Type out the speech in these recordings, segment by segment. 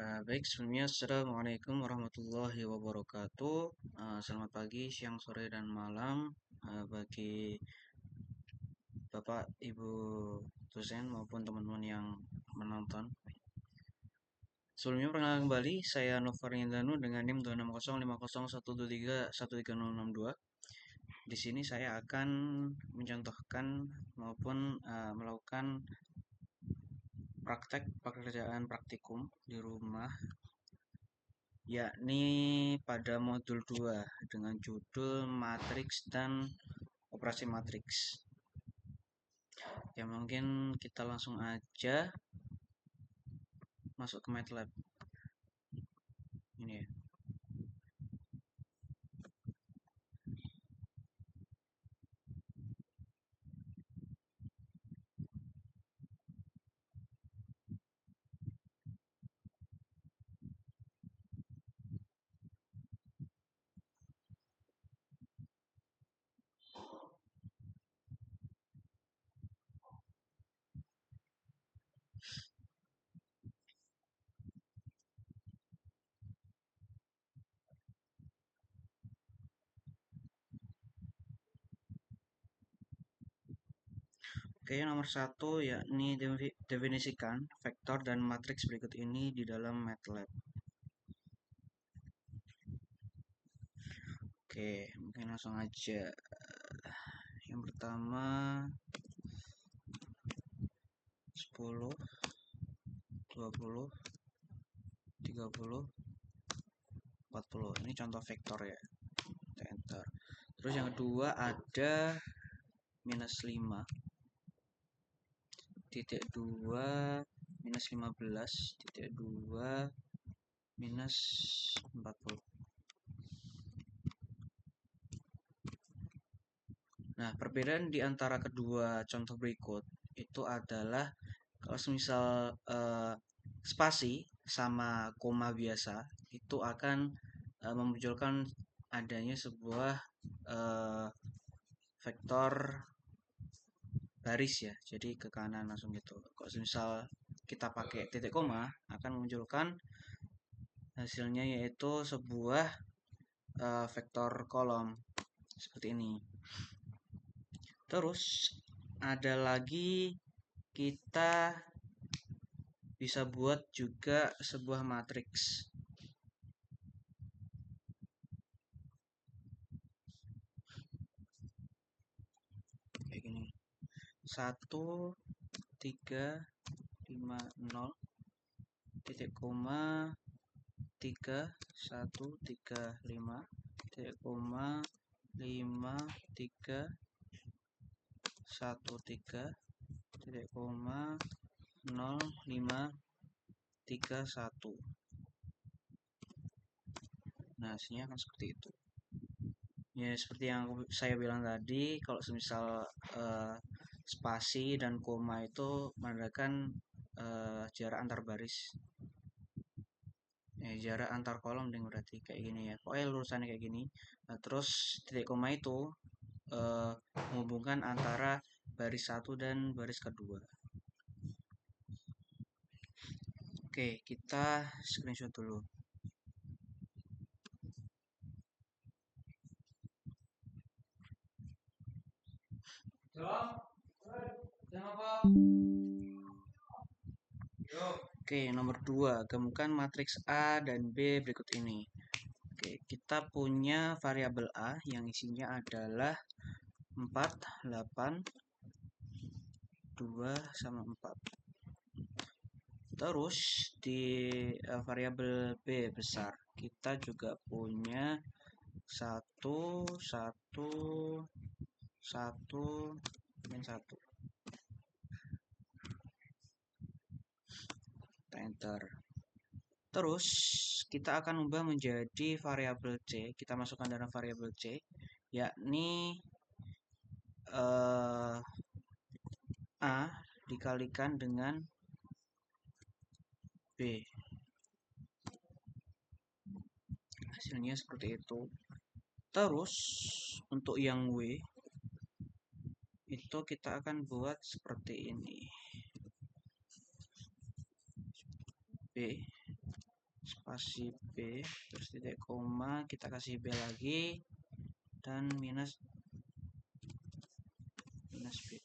Baik, sebelumnya Assalamualaikum warahmatullahi wabarakatuh. Selamat pagi, siang, sore, dan malam bagi Bapak, Ibu dosen maupun teman-teman yang menonton. Sebelumnya perkenalkan kembali, saya Novar Indanu dengan NIM 2605012313062. Di sini saya akan mencontohkan maupun melakukan praktek pekerjaan praktikum di rumah, yakni pada modul 2 dengan judul matriks dan operasi matriks. Ya mungkin kita langsung aja masuk ke MATLAB. Ini ya. Oke, nomor satu yakni definisikan vektor dan matriks berikut ini di dalam MATLAB. Oke, mungkin langsung aja. Yang pertama 10, 20, 30, 40. Ini contoh vektor ya. Kita enter. Terus yang kedua ada minus 5, titik 2, minus 15, titik 2, minus 40. Nah, perbedaan di antara kedua contoh berikut itu adalah kalau semisal spasi sama koma biasa itu akan memunculkan adanya sebuah eh, vektor baris ya, jadi ke kanan langsung gitu. Kalau semisal kita pakai titik koma akan memunculkan hasilnya yaitu sebuah vektor kolom seperti ini. Terus ada lagi kita bisa buat juga sebuah matriks. Kayak gini. 1, 3, 5, 0, titik koma, 3, 1, 3, 5, titik koma, 5, 3, 1, 3, titik koma, 0, 5, 3, 1. Nah, hasilnya akan seperti itu. Ya, seperti yang saya bilang tadi, kalau semisal spasi dan koma itu menandakan jarak antar baris. Jarak antar kolom deh berarti kayak gini ya. Pokoknya lurusannya kayak gini. Nah, terus titik koma itu menghubungkan antara baris satu dan baris kedua. Oke, kita screenshot dulu. Oke, nomor 2, gabungkan matriks A dan B berikut ini. Oke, kita punya variabel A yang isinya adalah 4, 8, 2, sama 4. Terus di variabel B besar, kita juga punya 1, 1, 1, dan 1. Kita enter. Terus kita akan ubah menjadi variabel C. Kita masukkan dalam variabel C, yakni A dikalikan dengan B. Hasilnya seperti itu. Terus untuk yang W itu kita akan buat seperti ini. B spasi B, terus titik koma, kita kasih B lagi, dan minus B.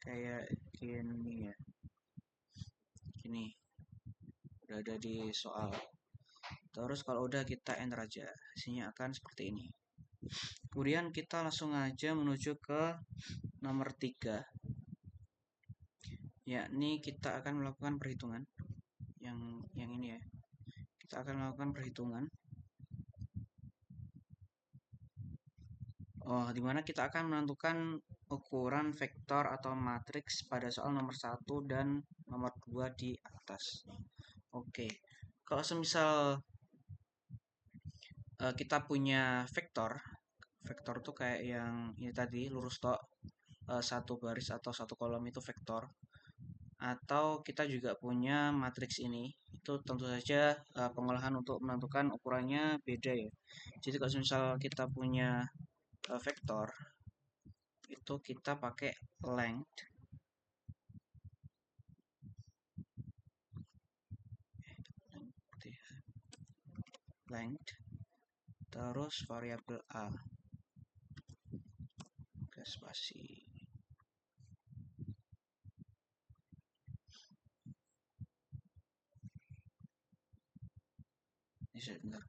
Kayak gini ya. Gini. Udah ada di soal. Terus kalau udah kita enter aja. Hasilnya akan seperti ini. Kemudian kita langsung aja menuju ke nomor 3. Yakni kita akan melakukan perhitungan. Yang ini ya. Kita akan melakukan perhitungan. Dimana kita akan menentukan ukuran vektor atau matriks pada soal nomor 1 dan nomor 2 di atas. Oke. Kalau semisal kita punya vektor tuh kayak yang ini tadi, lurus tok, satu baris atau satu kolom itu vektor. Atau kita juga punya matriks ini, itu tentu saja pengolahan untuk menentukan ukurannya beda ya. Jadi kalau misal kita punya vektor, itu kita pakai length, terus variabel a, ke spasi. Ini sebentar.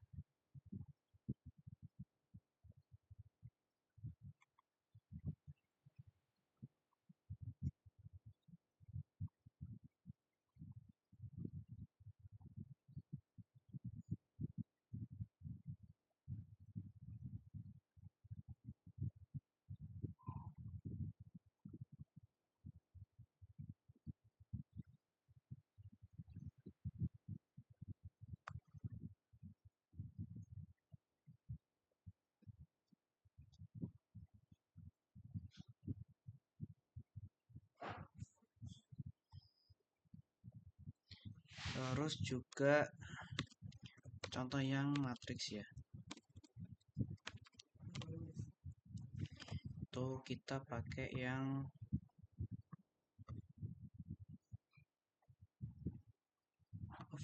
Terus juga contoh yang matriks ya. Itu kita pakai yang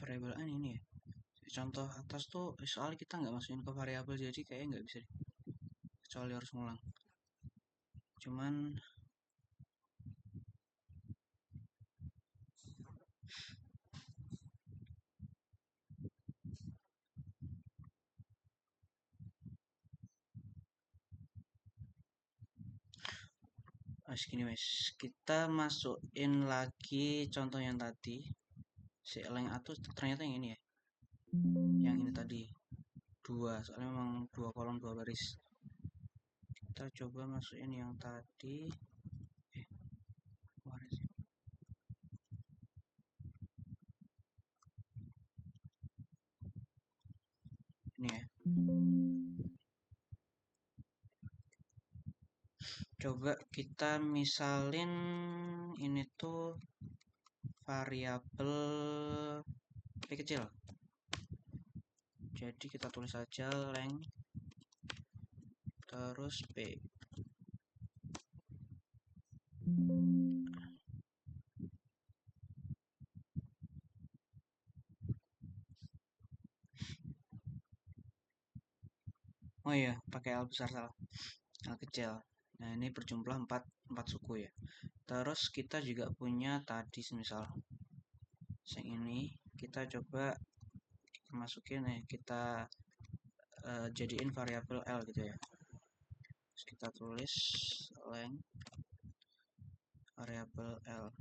variabel ini ya. Contoh atas tuh soalnya kita nggak masukin ke variabel, jadi kayaknya nggak bisa, kecuali harus ngulang. Cuman gini wes, kita masukin lagi contoh yang tadi, si length atau ternyata yang ini ya, yang ini tadi dua, soalnya memang dua kolom dua baris. Kita coba masukin yang tadi, ini ya. Coba kita misalin ini tuh variabel p kecil. Jadi kita tulis saja length terus p. Oh iya, pakai L besar salah. L kecil. Nah, ini berjumlah 4 suku ya. Terus kita juga punya tadi semisal yang ini, kita coba masukin kita jadiin variabel L gitu ya. Terus kita tulis length variabel L.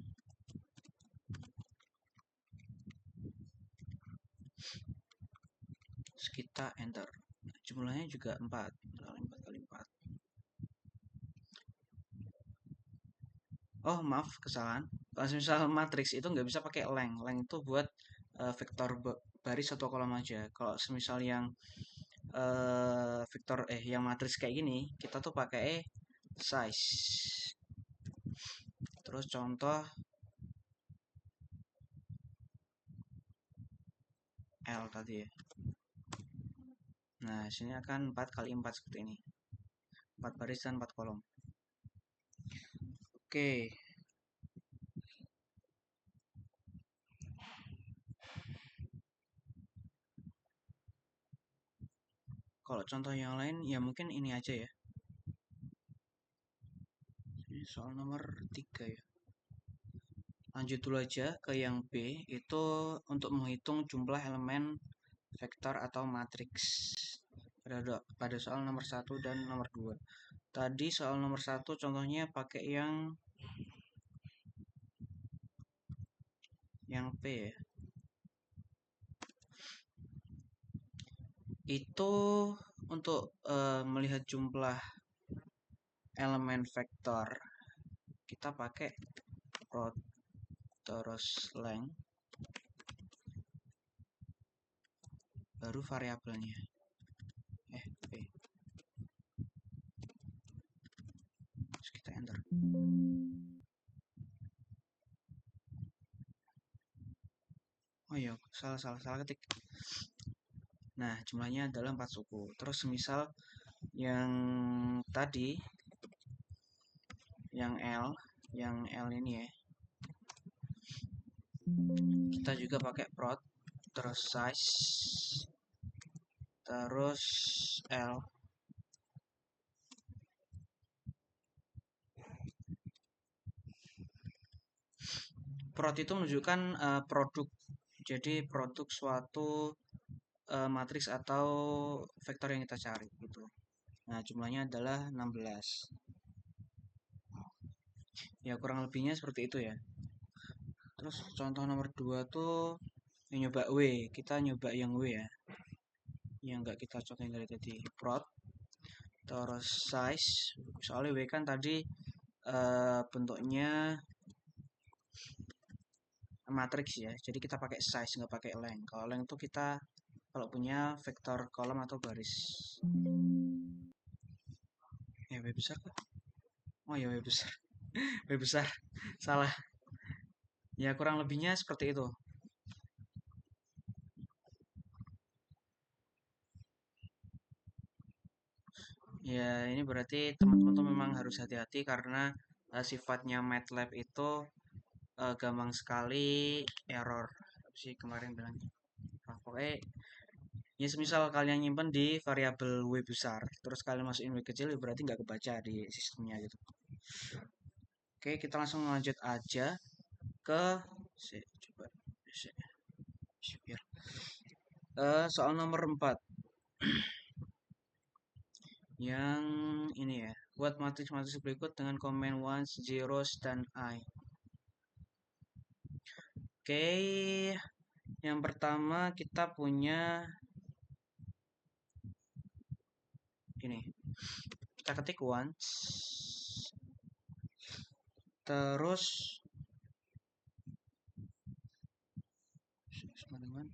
Terus kita enter. Jumlahnya juga 4 kali 4. Oh maaf, kesalahan. Kalau misal matriks itu nggak bisa pakai length. Length itu buat vektor baris atau kolom aja. Kalau semisal yang vektor yang matriks kayak gini, kita tuh pakai size. Terus contoh L tadi ya. Nah, sini akan 4 kali 4 seperti ini. 4 baris dan 4 kolom. Oke. kalau contoh yang lain ya mungkin ini aja ya. Ini soal nomor 3 ya. Lanjut dulu aja ke yang B, itu untuk menghitung jumlah elemen vektor atau matriks pada soal nomor 1 dan nomor 2. Tadi soal nomor 1 contohnya pakai yang P ya. Itu untuk melihat jumlah elemen vektor kita pakai prod terus length baru variabelnya P. Terus kita enter. Oh iya, salah ketik. Nah, jumlahnya adalah 4 suku. Terus misal yang tadi yang L ini ya. Kita juga pakai prod terus size terus L. Prod itu menunjukkan produk. Jadi produk suatu matriks atau vektor yang kita cari gitu. Nah, jumlahnya adalah 16. Ya, kurang lebihnya seperti itu ya. Terus contoh nomor 2 tuh yang nyoba W. Kita nyoba yang W ya. Yang nggak kita contohin dari tadi. Prod terus size. Soalnya W kan tadi bentuknya matriks ya. Jadi kita pakai size, nggak pakai length. Kalau length itu kita kalau punya vektor kolom atau baris. Ya, W besar kok. Oh ya, W besar. W besar. Salah. Ya, kurang lebihnya seperti itu. Ya, ini berarti teman-teman tuh memang harus hati-hati karena sifatnya MATLAB itu gampang sekali error. Apa sih kemarin bilang? Nah, pokoknya ya semisal kalian nyimpen di variabel W besar, terus kalian masukin W kecil, ya berarti nggak kebaca di sistemnya gitu. Oke, kita langsung lanjut aja ke coba biar soal nomor 4 yang ini ya. Buat matriks-matriks berikut dengan komen ones, zeros, dan I. Oke, yang pertama kita punya ini. Kita ketik ones. Terus teman-teman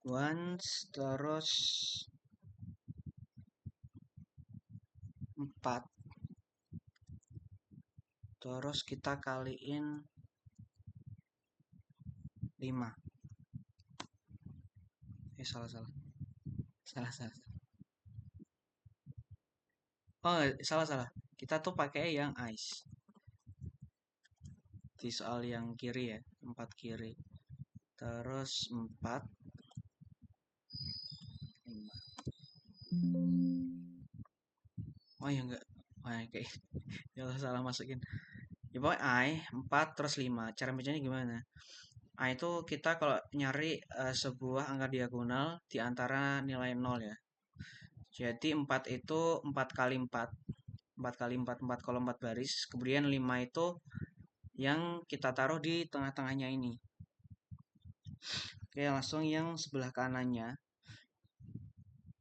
ones terus 4 terus kita kaliin 5. Salah oh salah kita tuh pakai yang ice di soal yang kiri ya, 4 kiri terus 4 5. Oh ya enggak, oh, ya, kayak ya salah masukin ya pokoknya I 4 terus 5. Cara bacanya gimana? A itu kita kalau nyari sebuah angka diagonal di antara nilai 0 ya. Jadi 4 itu 4 kali 4. 4 kali 4, 4 kalau 4 baris. Kemudian 5 itu yang kita taruh di tengah-tengahnya ini. Oke, langsung yang sebelah kanannya.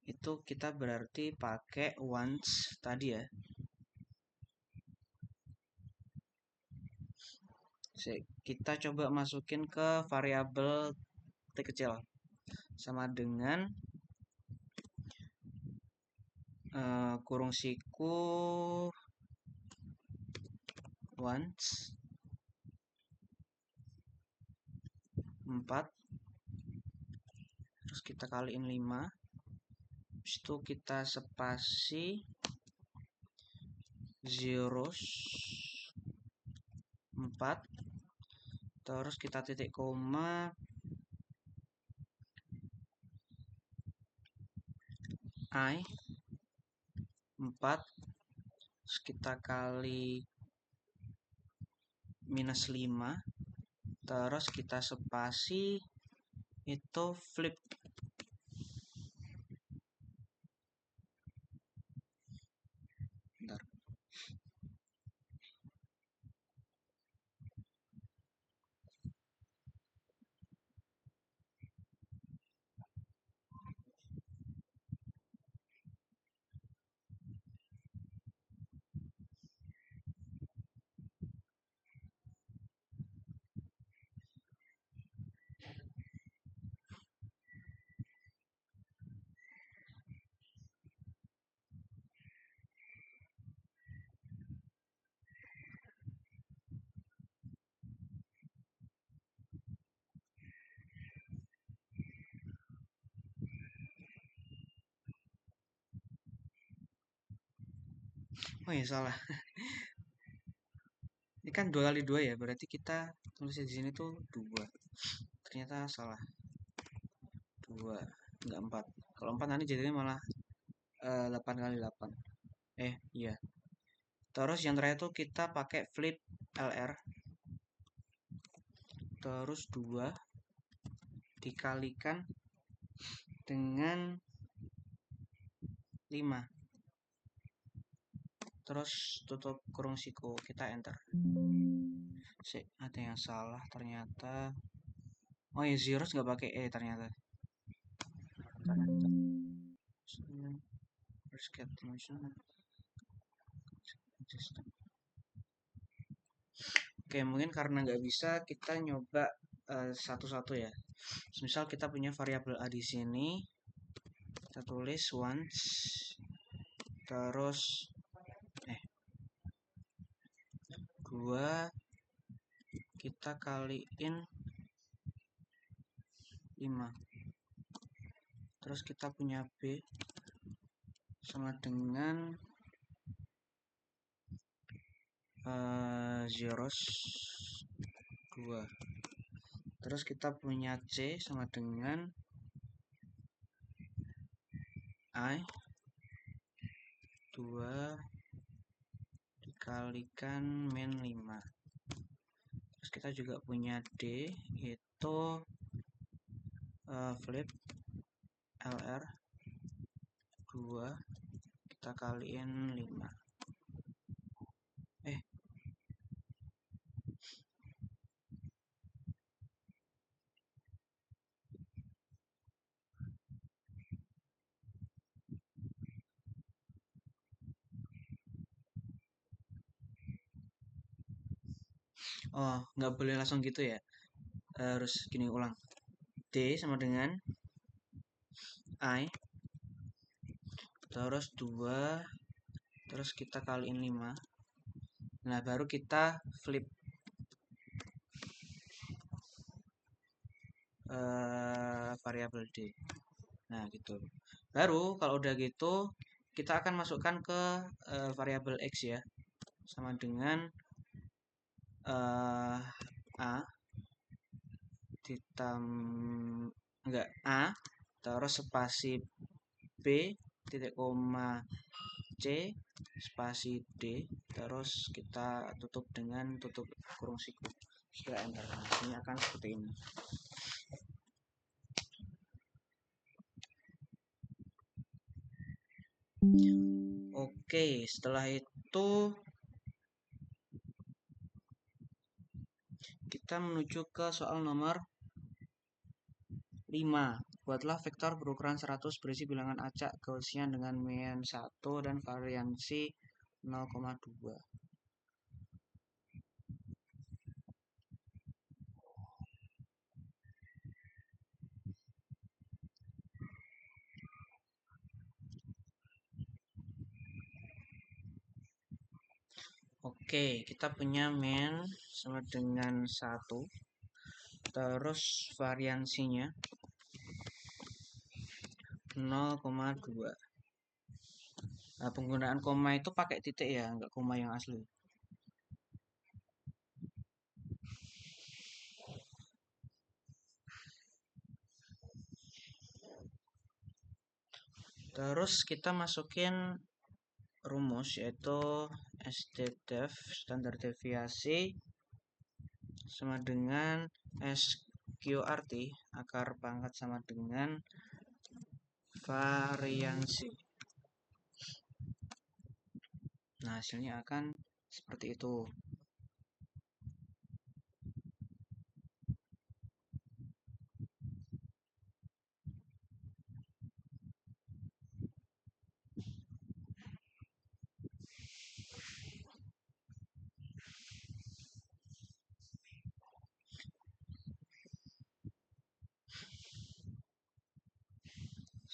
Itu kita berarti pakai ones tadi ya. Kita coba masukin ke variabel T kecil sama dengan kurung siku once 4, terus kita kaliin 5, habis itu kita spasi zeros 4, terus kita titik koma I 4, terus kita kali minus 5, terus kita spasi itu flip. Bentar. Oh ya salah. Ini kan 2 kali 2 ya, berarti kita tulisnya di sini tuh 2. Ternyata salah. 2, enggak 4. Kalau 4 nanti jadinya malah 8 kali 8. Iya. Terus yang terakhir tuh kita pakai flip LR. Terus 2 dikalikan dengan 5. Terus tutup kurung siku, kita enter. Ada yang salah ternyata. Oh ya, zeros nggak pakai ternyata. Oke, mungkin karena nggak bisa, kita nyoba satu-satu ya. Misal kita punya variabel A di sini, kita tulis once, terus 2 kita kaliin 5, terus kita punya B sama dengan zeros 2, terus kita punya C sama dengan I 2 dikalikan min 5. Terus kita juga punya D, itu flip LR 2 kita kaliin 5. Oh, nggak boleh langsung gitu ya. Harus gini ulang. D sama dengan I, terus 2, terus kita kaliin 5. Nah, baru kita flip variabel D. Nah, gitu. Baru kalau udah gitu, kita akan masukkan ke variabel X ya. Sama dengan A enggak A, terus spasi B titik koma C spasi D, terus kita tutup dengan tutup kurung siku, sudah enter. Ini akan seperti ini. Oke, setelah itu kita menuju ke soal nomor 5. Buatlah vektor berukuran 100 berisi bilangan acak Gaussian dengan min 1 dan variansi 0,2. Oke, kita punya min sama dengan 1. Terus variansinya 0,2. Nah, penggunaan koma itu pakai titik ya, nggak koma yang asli. Terus kita masukin rumus yaitu SDDEF, standar deviasi, sama dengan SQRT, akar pangkat sama dengan variansi. Nah, hasilnya akan seperti itu.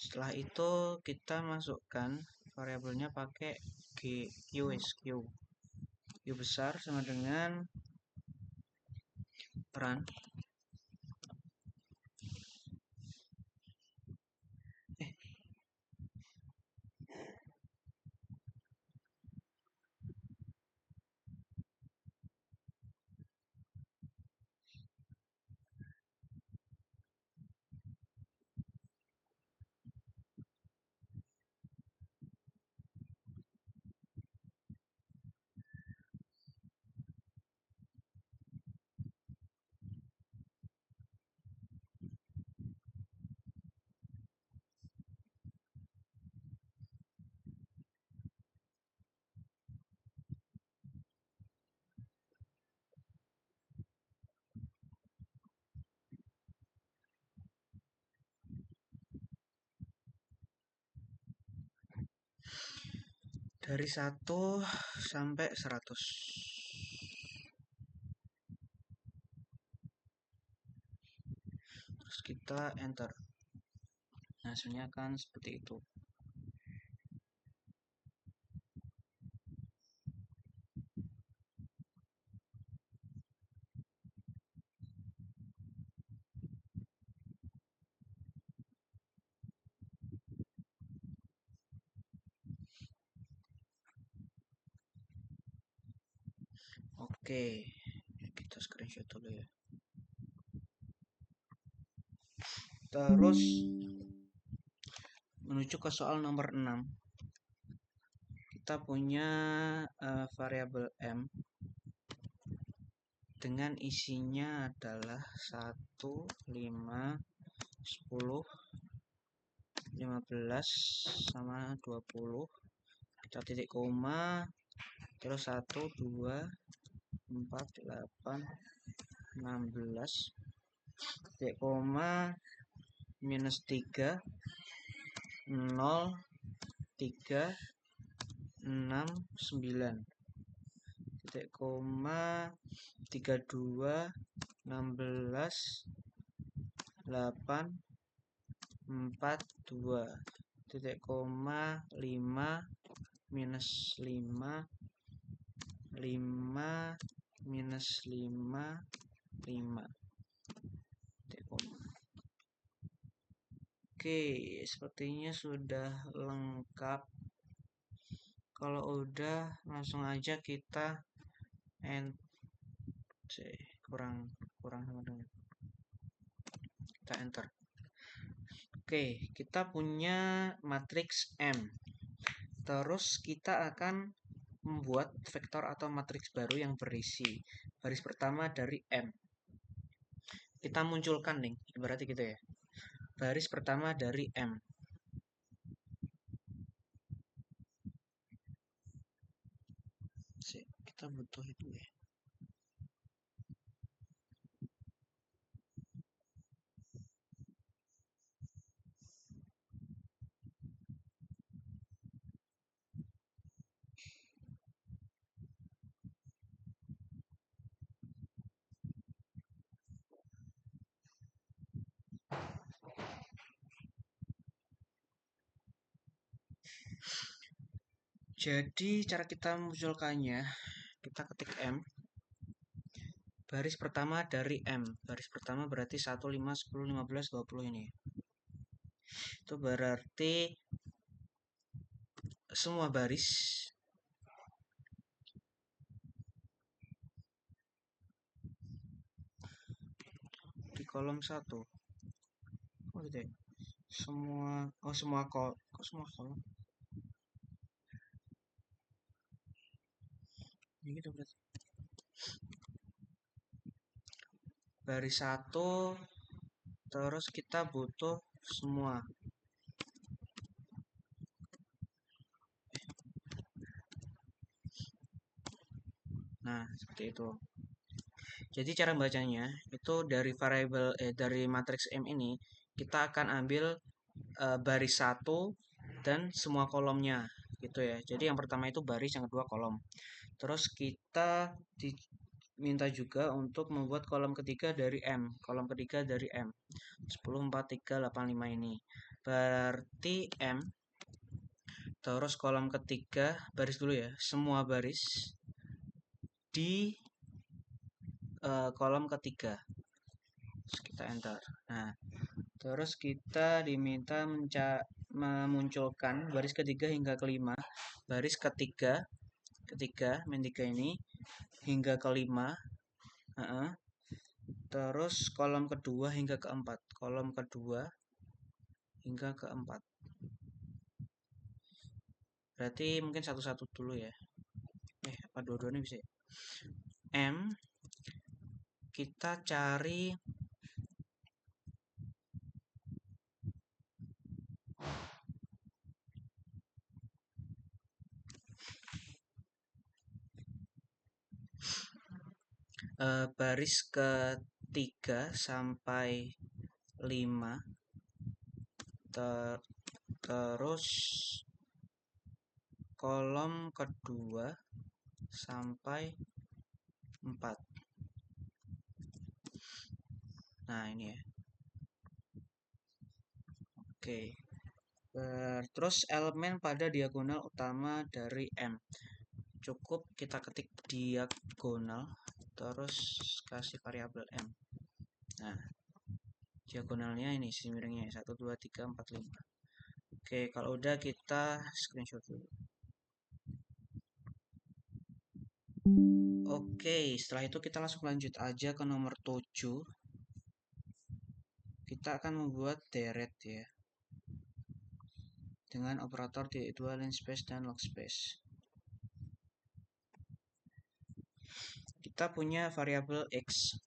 Setelah itu kita masukkan variabelnya pakai Q besar sama dengan run. Dari 1 sampai 100. Terus kita enter. Nah, hasilnya akan seperti itu. Oke, kita screenshot dulu ya. Terus menuju ke soal nomor 6. Kita punya variabel M dengan isinya adalah 1, 5, 10, 15 sama 20. Kita titik koma, terus 1, 2, 4, 8, 16, titik koma, minus 3, 0, 3, 6, 9, titik koma, 32, 16, 8, 4, 2, titik koma, 5, minus 5, 5, minus 5, 5, titik koma. Oke, sepertinya sudah lengkap. Kalau udah, langsung aja kita kurang sama dengan kita enter. Oke, kita punya matriks M. Terus kita akan membuat vektor atau matriks baru yang berisi baris pertama dari M. Kita munculkan nih, berarti gitu ya. Baris pertama dari M. Kita butuh itu ya. Jadi cara kita memunculkannya, kita ketik M. Baris pertama dari M. Baris pertama berarti 1, 5, 10, 15, 20 ini. Itu berarti semua baris di kolom 1. Oh gitu ya. Semua kok semua kolom. Ini gitu berarti. Baris 1 terus kita butuh semua. Nah, seperti itu. Jadi cara bacanya itu dari dari matriks M ini kita akan ambil baris 1 dan semua kolomnya gitu ya. Jadi yang pertama itu baris, yang kedua kolom. Terus kita diminta juga untuk membuat kolom ketiga dari M. Kolom ketiga dari M. 10, 4, 3, 8, 5 ini. Berarti M. Terus kolom ketiga, baris dulu ya. Semua baris di kolom ketiga. Terus kita enter. Nah, terus kita diminta memunculkan baris ketiga hingga kelima. Baris ketiga ini hingga kelima. Terus kolom kedua hingga keempat. Kolom kedua hingga keempat. Berarti mungkin satu-satu dulu ya. Apa dua-duanya bisa? M. Kita cari baris ketiga sampai 5 terus kolom kedua sampai 4. Nah ini ya. Oke. Terus elemen pada diagonal utama dari M. Cukup kita ketik diagonal terus kasih variabel M. Nah, diagonalnya ini sisi miringnya 1, 2, 3, 4, 5. Oke, kalau udah kita screenshot dulu. Oke, setelah itu kita langsung lanjut aja ke nomor 7. Kita akan membuat deret ya. Dengan operator titik 2 linspace dan logspace. Kita punya variabel X.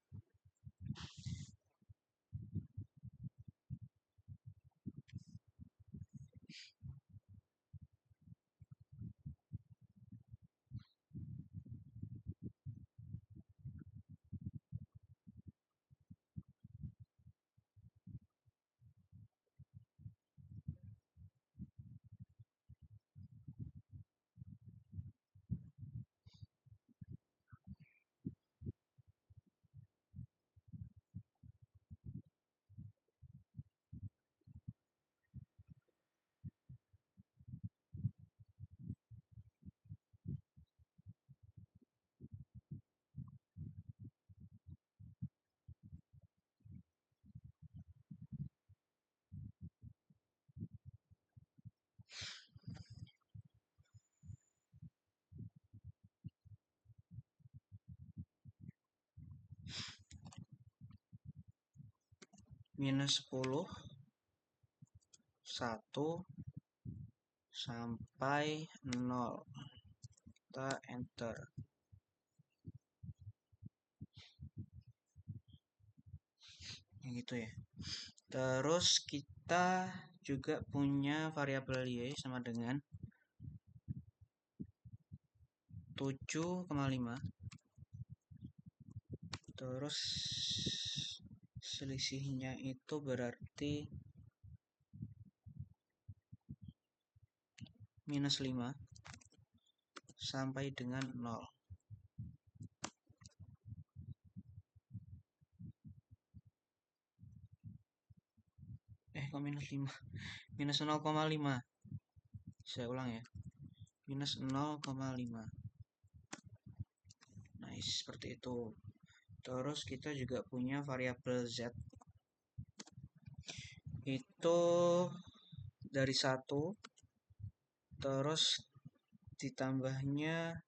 Minus 10, 1, sampai 0. Kita enter. Yang gitu ya. Terus kita juga punya variabel Y sama dengan 7,5. Terus selisihnya itu berarti minus 5 sampai dengan 0. Kok minus 5? Minus 0,5. Saya ulang ya. Minus 0,5. Nah, seperti itu. Terus kita juga punya variabel z, itu dari 1, terus ditambahnya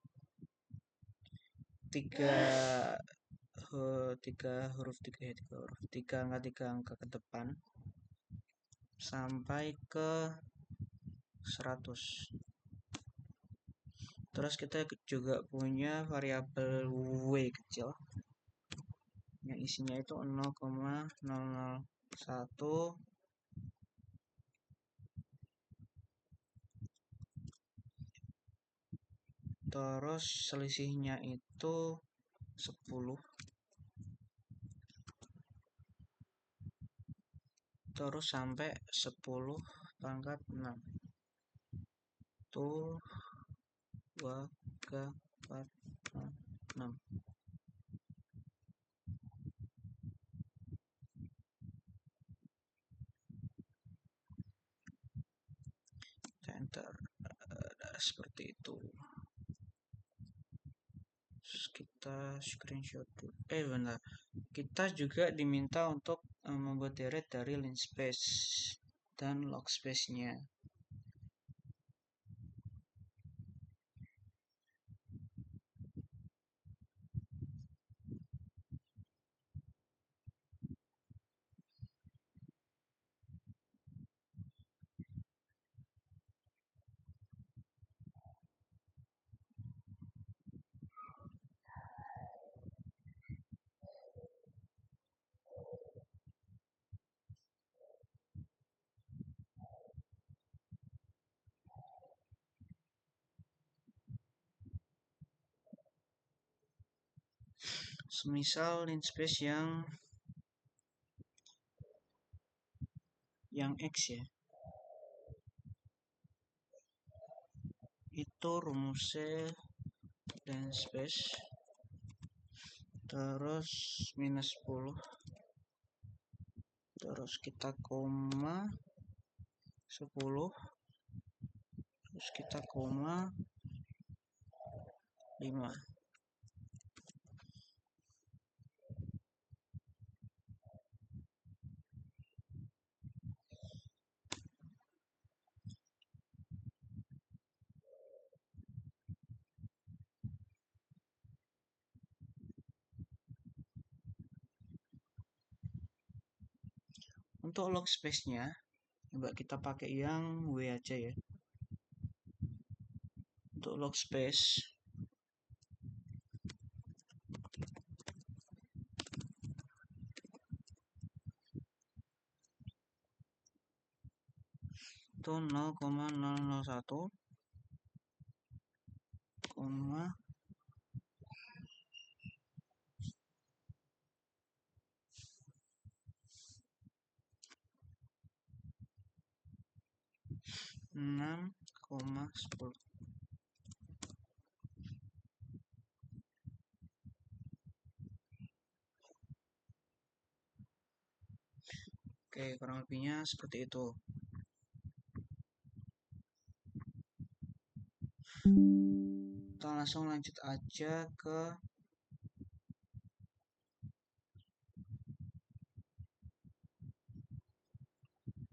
3 huruf 3 angka 3 angka ke depan sampai ke 100. Terus kita juga punya variabel w kecil yang isinya itu 0,001, terus selisihnya itu 10, terus sampai 10 pangkat 6. 1, 2, 3, 4, 5, 6. Enter. Seperti itu. Terus kita screenshot dulu. Benar. Kita juga diminta untuk membuat deret dari linspace dan logspace-nya. Semisal linspace yang X ya, itu rumusnya linspace terus minus 10, terus kita koma 10, terus kita koma 5. Untuk log space-nya, coba kita pakai yang W aja ya. Untuk log space, itu 0,001, 6,10. Oke, kurang lebihnya seperti itu. Kita langsung lanjut aja ke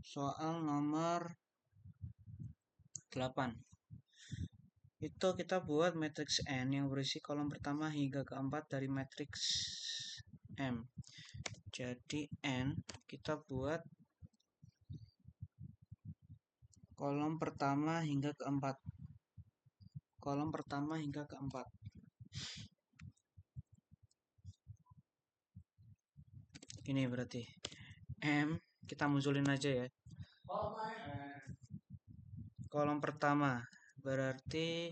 soal nomor 8. Itu kita buat matriks N yang berisi kolom pertama hingga keempat dari matriks M. Jadi N kita buat kolom pertama hingga keempat. Kolom pertama hingga keempat. Ini berarti M kita munculin aja ya. Kolom pertama berarti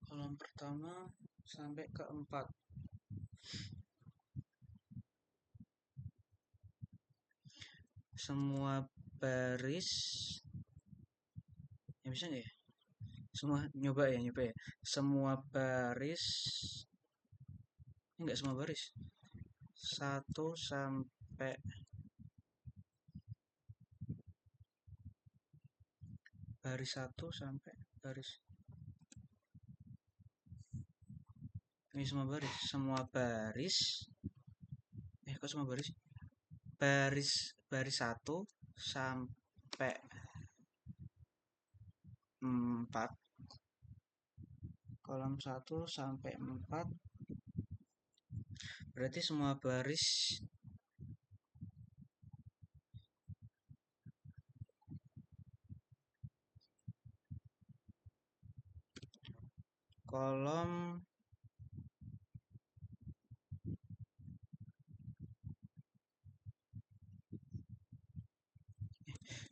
kolom pertama sampai keempat. Semua baris ya, bisa nggak ya? Semua nyoba ya. Semua baris, enggak semua baris. 1 sampai baris 1 sampai baris Ini semua baris kok semua baris, baris 1 sampai 4, kolom 1 sampai 4, berarti semua baris kolom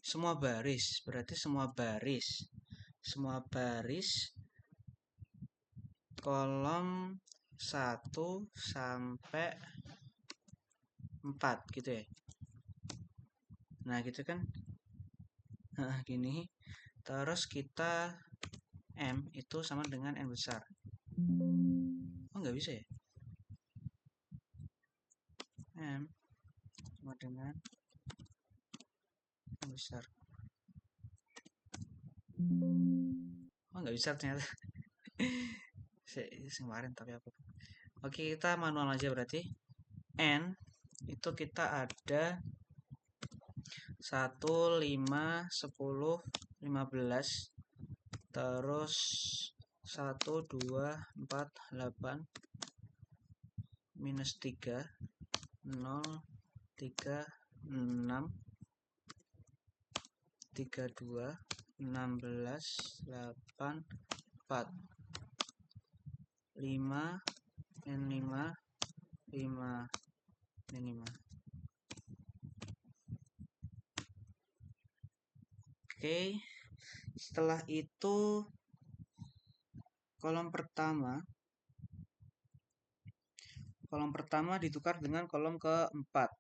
semua baris, berarti semua baris kolom 1 sampai 4 gitu ya. Nah, gitu kan. Nah, gini. Terus kita M itu sama dengan N besar. Oh, nggak bisa ya? M sama dengan N besar. Oh, nggak bisa ternyata. Kemarin tapi apa? Oke, kita manual aja berarti. N itu kita ada 1, 5, 10, 15, terus 1, 2, 4, 8, minus 3, 0, 3, 6, 32, 16, 8, 4, 5, N 5, 5, N 5. Oke, setelah itu kolom pertama ditukar dengan kolom keempat.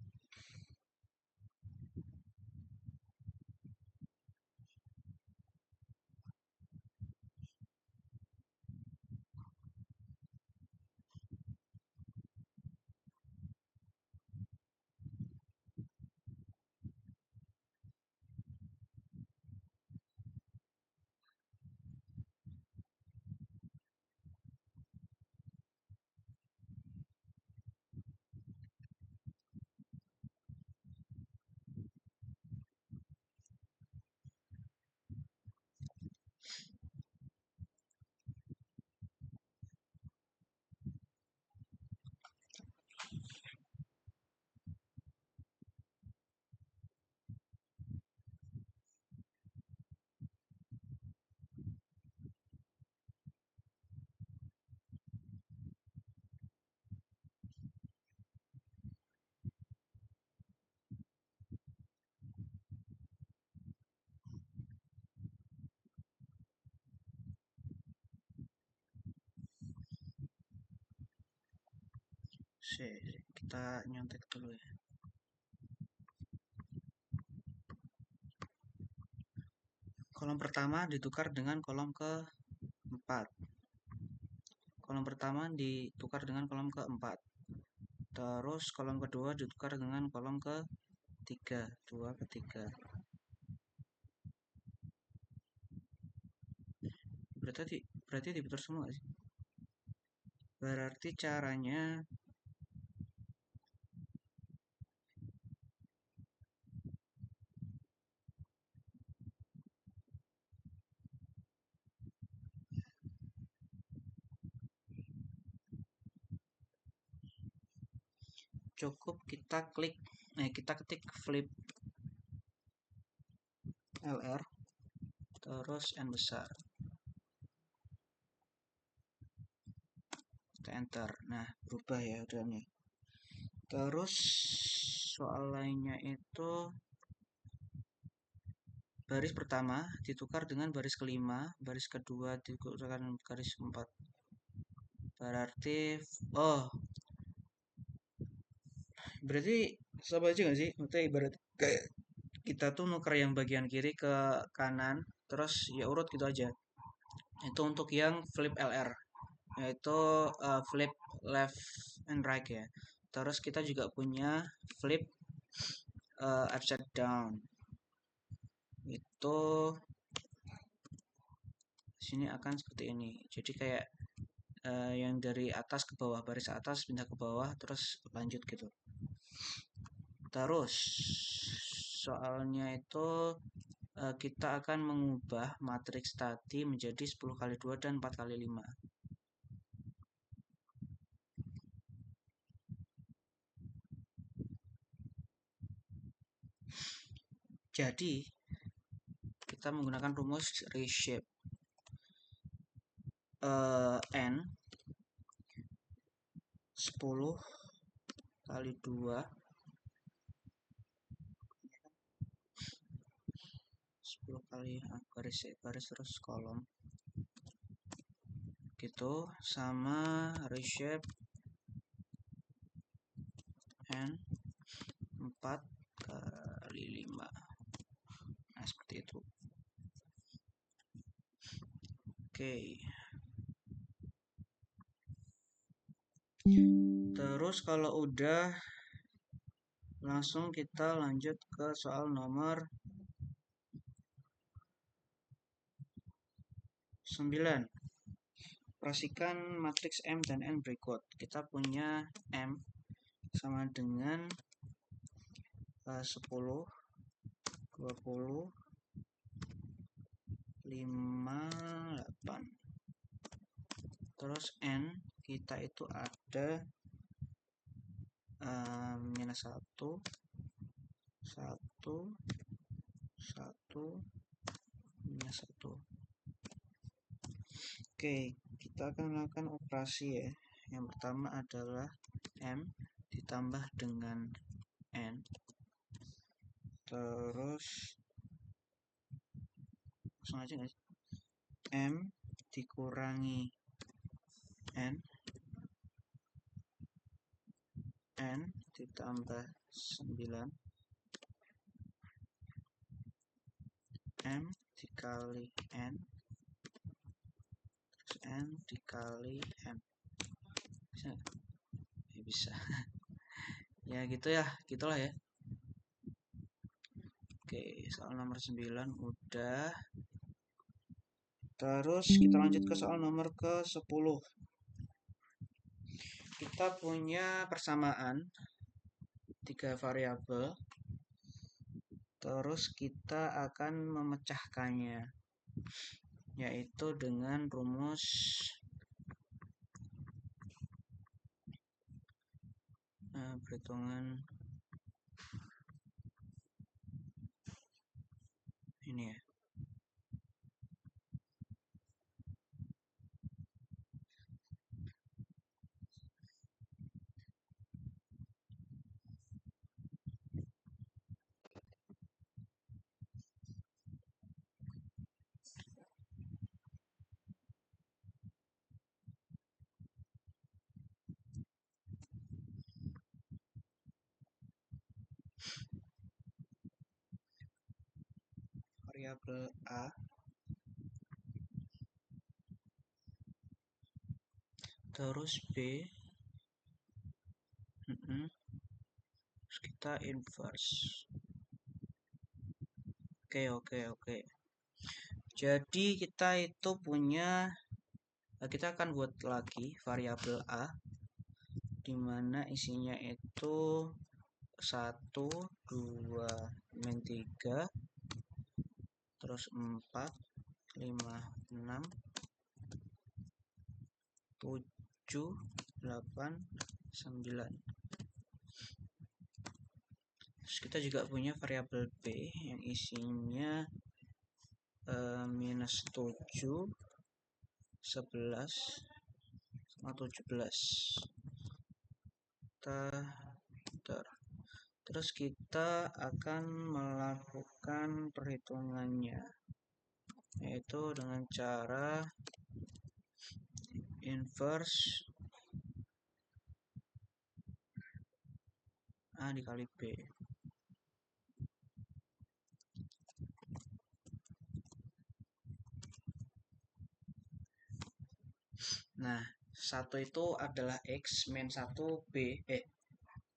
Kita nyontek dulu ya. Kolom pertama ditukar dengan kolom keempat. Kolom pertama ditukar dengan kolom keempat. Terus kolom kedua ditukar dengan kolom ketiga. 2 ke 3. Berarti diputar semua sih. Berarti caranya cukup kita ketik flip LR terus N besar. Kita enter. Nah, berubah ya udah nih. Terus soal lainnya itu baris pertama ditukar dengan baris kelima, baris kedua ditukar dengan baris keempat. Berarti berarti sama aja nggak sih? Maksudnya ibarat kayak kita tuh nuker yang bagian kiri ke kanan, terus ya urut gitu aja. Itu untuk yang flip LR, yaitu flip left and right ya. Terus kita juga punya flip upside down. Itu sini akan seperti ini. Jadi kayak yang dari atas ke bawah, baris atas pindah ke bawah terus lanjut gitu. Terus soalnya itu kita akan mengubah matriks tadi menjadi 10 kali 2 dan 4 kali 5. Jadi kita menggunakan rumus reshape n 10 kali 2 10 kali garis terus kolom gitu sama reshape n 4 kali 5. Nah, seperti itu. Oke. Terus kalau udah, langsung kita lanjut ke soal nomor 9. Operasikan matriks M dan N berikut. Kita punya M sama dengan 10, 20, 5, 8. Terus N kita itu ada minus 1, 1, 1, minus 1. Oke, kita akan melakukan operasi ya. Yang pertama adalah M ditambah dengan N. Terus langsung aja guys. M dikurangi N. N ditambah 9. M dikali N. Terus N dikali M. Bisa? Ya, bisa. Ya gitu ya, gitulah ya. Oke, soal nomor 9 udah. Terus kita lanjut ke soal nomor ke-10. Kita punya persamaan 3 variabel. Terus kita akan memecahkannya, yaitu dengan rumus perhitungan ini ya. Variabel A terus B terus kita inverse. Oke. Jadi kita itu punya, kita akan buat lagi variabel A dimana isinya itu 1, 2, min 3, terus 4, 5, 6, 7, 8, 9. Terus kita juga punya variabel B yang isinya minus 7, 11, sama 17. Terus kita akan melakukan perhitungannya, yaitu dengan cara inverse A dikali B. Nah, 1 itu adalah X, min 1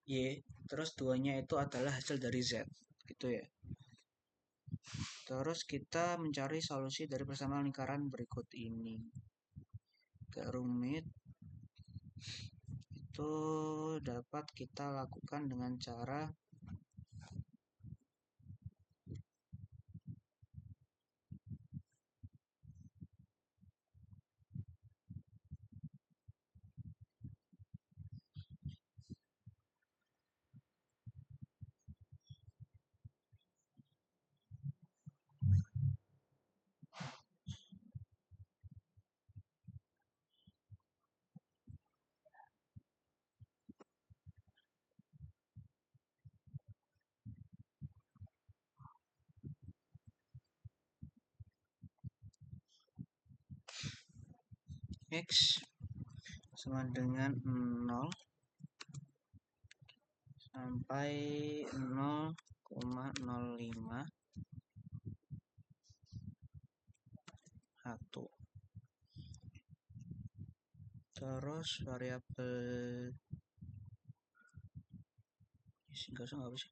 Y, terus 2-nya itu adalah hasil dari Z, gitu ya. Terus kita mencari solusi dari persamaan lingkaran berikut ini. Agak rumit, itu dapat kita lakukan dengan cara X sama dengan 0 sampai 0,05 1. Terus variabel enggak usah apa sih.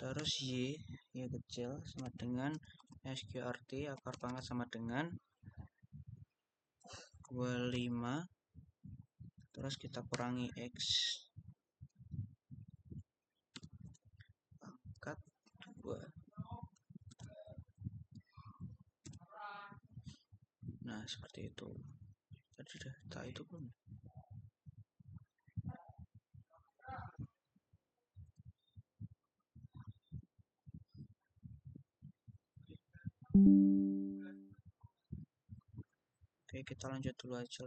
Terus y kecil sama dengan sqrt akar pangkat sama dengan 25, terus kita kurangi x pangkat 2. Nah, seperti itu. Tadi sudah tak itu pun. Oke, kita lanjut dulu aja.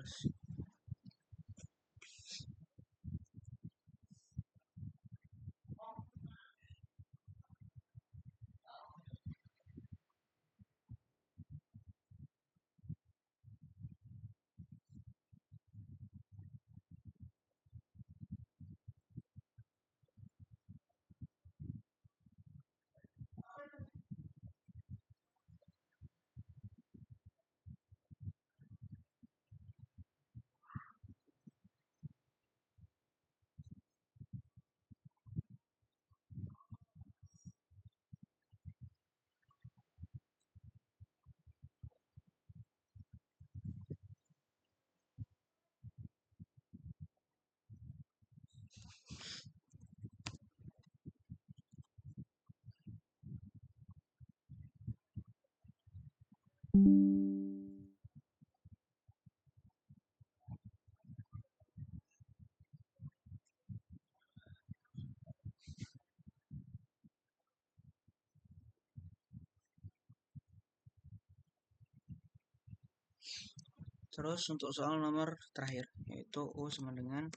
Terus untuk soal nomor terakhir, yaitu U sama dengan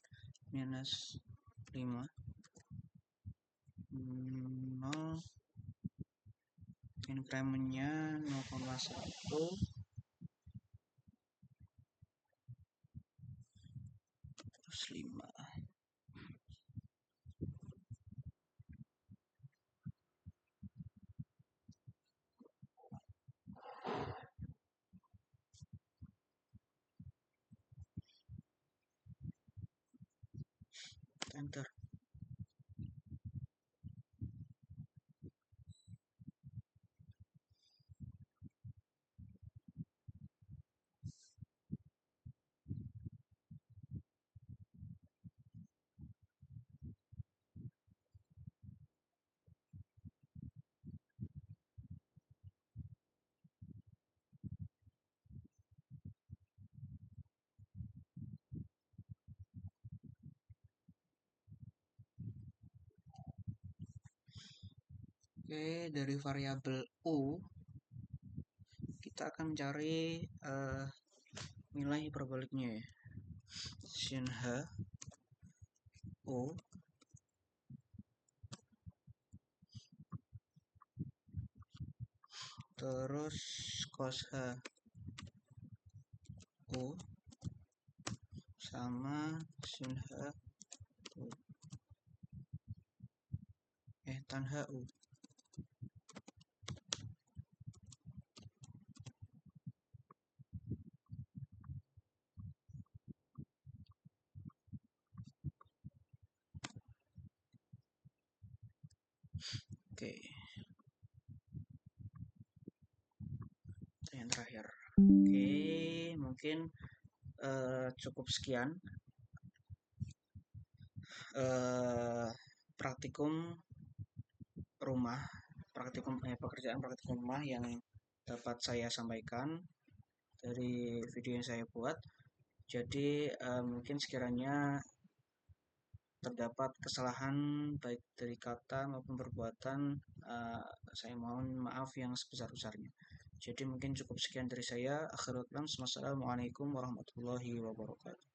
minus 5, 0, incrementnya 0,1, terus 5. Enter. Oke, dari variabel U kita akan mencari nilai hiperboliknya ya. Sin H U terus cos H U sama sin H U tan H U. Oke, yang terakhir. Oke, mungkin cukup sekian praktikum rumah, pekerjaan praktikum rumah yang dapat saya sampaikan dari video yang saya buat. Jadi mungkin sekiranya terdapat kesalahan baik dari kata maupun perbuatan, saya mohon maaf yang sebesar-besarnya. Jadi mungkin cukup sekian dari saya. Akhirul kalam, wassalamualaikum warahmatullahi wabarakatuh.